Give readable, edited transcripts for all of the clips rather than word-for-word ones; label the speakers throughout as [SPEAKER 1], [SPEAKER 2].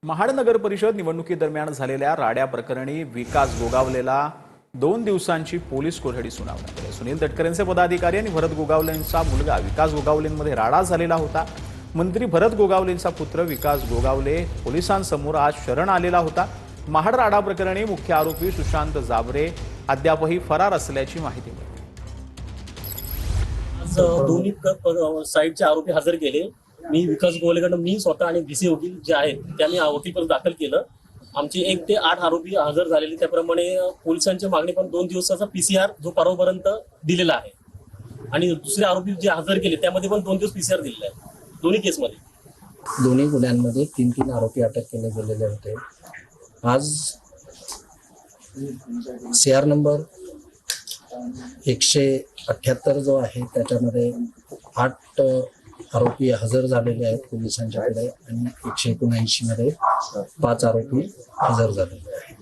[SPEAKER 1] महाड नगर परिषद निवडणुकीदरम्यान झालेल्या राड्या प्रकरणी विकास गोगावलेला 2 दिवसांची पोलीस कोठडी सुनावण्यात आली। सुनील तटकरेंचे पदाधिकारी आणि भरत गोगावलेंचा मुलगा विकास गोगावलेंमध्ये राडा झालेला होता। मंत्री भरत गोगावलेंचा पुत्र विकास गोगावले पोलिसांसमोर आज शरण आलेला होता। महाड राडा प्रकरणी मुख्य आरोपी सुशांत जाबरे अद्यापही फरार असल्याची माहिती मिळते।
[SPEAKER 2] आज दोन्ही साईडचे आरोपी हजर केले। मी विकास गोगावलेकडून मी स्वतः आणि व्हीसी वकील जे आहेत त्यांनी वकीलपत्र दाखल केलं। आमची 1 ते 8 आरोपी हजर झालेले, त्याप्रमाणे पोलिसांची मागणी पण 2 दिवसाचा पीसीआर जो परवापर्यंत दिलेला आहे आणि दुसरे आरोपी जे हजर केले त्यामध्ये पण 2 दिवस पीसीआर दिलेला आहे। दोन्ही केसमध्ये
[SPEAKER 3] दोन्ही गुन्ह्यांमध्ये 3 आरोपी अटक केले गेलेले होते। आज सीआर नंबर 178 जो आहे त्याच्यामध्ये 8 आरोपी हजर झालेले आहेत पोलिसांच्याकडे आणि 179 मध्ये 5 आरोपी हजर झालेले आहेत।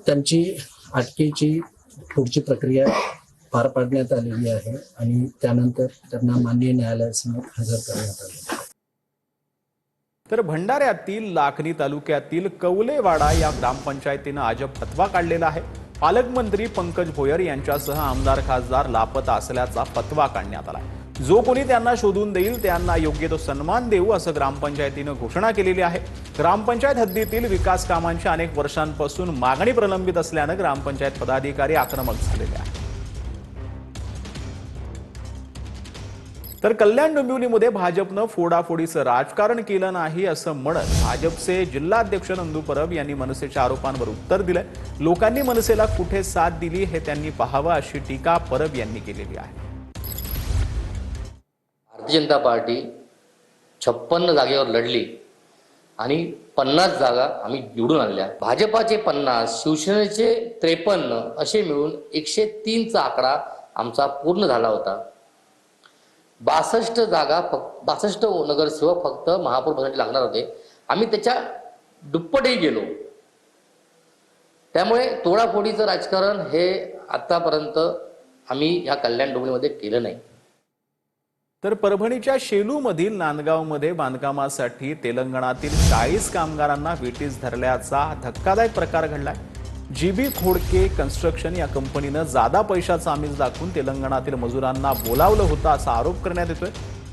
[SPEAKER 3] त्यांची अटकेची पुढची प्रक्रिया पार पाडण्यात आलेली आहे आणि त्यानंतर त्यांना माननीय न्यायालयासमोर हजर करण्यात आले।
[SPEAKER 1] तर भंडाऱ्यातील लाखनी तालुक्यातील कवलेवाडा या ग्रामपंचायतीनं अजब फतवा काढलेला आहे। पालकमंत्री पंकज भोयर यांच्यासह आमदार खासदार लापता असल्याचा फतवा काढण्यात आला। जो कोणी त्यांना शोधून देईल त्यांना योग्य तो सन्मान देऊ असं ग्रामपंचायतीनं घोषणा केलेली आहे। ग्रामपंचायत हद्दीतील विकास कामांची अनेक वर्षांपासून मागणी प्रलंबित असल्यानं ग्रामपंचायत पदाधिकारी आक्रमक झालेले आहेत। तर कल्याण डोंबिवलीमध्ये भाजपनं फोडाफोडीचं राजकारण केलं नाही असं म्हणत भाजपचे जिल्हाध्यक्ष नंदू परब यांनी मनसेच्या आरोपांवर उत्तर दिलंय। लोकांनी मनसेला कुठे साथ दिली हे त्यांनी पाहावं अशी टीका परब यांनी केलेली आहे।
[SPEAKER 4] भारतीय जनता पार्टी 56 जागेवर लढली आणि 50 जागा आम्ही निवडून आणल्या। भाजपाचे 50, शिवसेनेचे 53 असे मिळून 103चा आकडा आमचा पूर्ण झाला होता। 62 जागा 62 नगरसेवक फक्त महापौरपदासाठी लागणार होते। आम्ही त्याच्या दुप्पटही गेलो। त्यामुळे तोडाफोडीचं राजकारण हे आतापर्यंत आम्ही या कल्याण डोंबिवलीमध्ये केलं नाही।
[SPEAKER 1] तर परभणीच्या शेलूमधील नांदगावमध्ये बांधकामासाठी तेलंगणातील 40 कामगारांना वेठीस धरल्याचा धक्कादायक प्रकार घडलाय। जीबी खोडके कन्स्ट्रक्शन या कंपनीनं जादा पैशाचा आमिष दाखवून तेलंगणातील मजुरांना बोलावलं होतं असा आरोप करण्यात येतोय।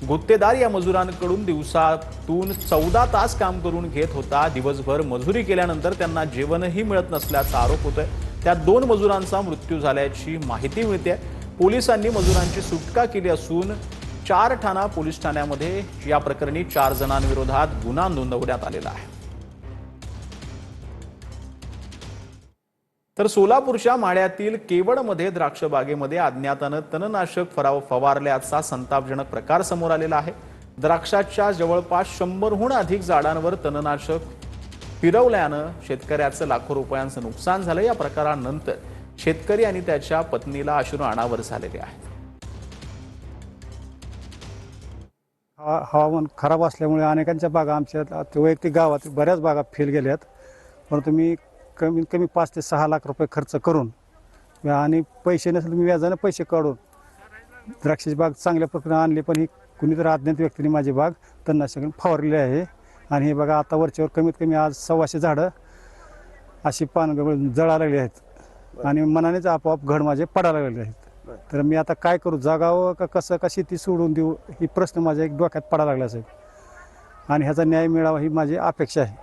[SPEAKER 1] गुत्तेदार या मजुरांकडून दिवसातून 14 तास काम करून घेत होता। दिवसभर मजुरी केल्यानंतर त्यांना जेवणही मिळत नसल्याचा आरोप होतोय। त्यात 2 मजुरांचा मृत्यू झाल्याची माहिती मिळते। पोलिसांनी मजुरांची सुटका केली असून 4 ठाणा पोलीस ठाण्यामध्ये या प्रकरणी 4 जणांविरोधात गुन्हा नोंदवण्यात आलेला आहे। तर सोलापूरच्या माढ्यातील केवडमध्ये द्राक्ष बागेमध्ये अज्ञातानं तणनाशक फवारल्याचा संतापजनक प्रकार समोर आलेला आहे। द्राक्षाच्या जवळपास 100हून अधिक झाडांवर तणनाशक फिरवल्यानं शेतकऱ्याचं लाखो रुपयांचं नुकसान झालं। या प्रकारानंतर शेतकरी आणि त्याच्या पत्नीला अश्रू अनावर झालेले आहेत।
[SPEAKER 5] हवामान खराब असल्यामुळे अनेकांच्या बागा आमच्या वैयक्तिक गावात बऱ्याच बागा फेल गेल्यात, परंतु मी कमीत कमी 5 ते 6 लाख रुपये खर्च करून आणि पैसे नसले मी व्याजाने पैसे काढून द्राक्षाची बाग चांगल्या प्रकारे आणली, पण ही कुणीतरी अज्ञात व्यक्तीने माझी बाग तणनाशकाने फवारलेली आहे। आणि हे बघा आता वरच्यावर कमीत कमी आज 125 झाडं अशी पानं जळायला लागली आहेत आणि मनानेच आपोआप घड माझे पडायला लागले आहेत। तर मी आता काय करू, जागावं का कसं का शेती सोडून देऊ ही प्रश्न माझ्या एक डोक्यात पडायला लागला साहेब, आणि ह्याचा न्याय मिळावा ही माझी अपेक्षा आहे।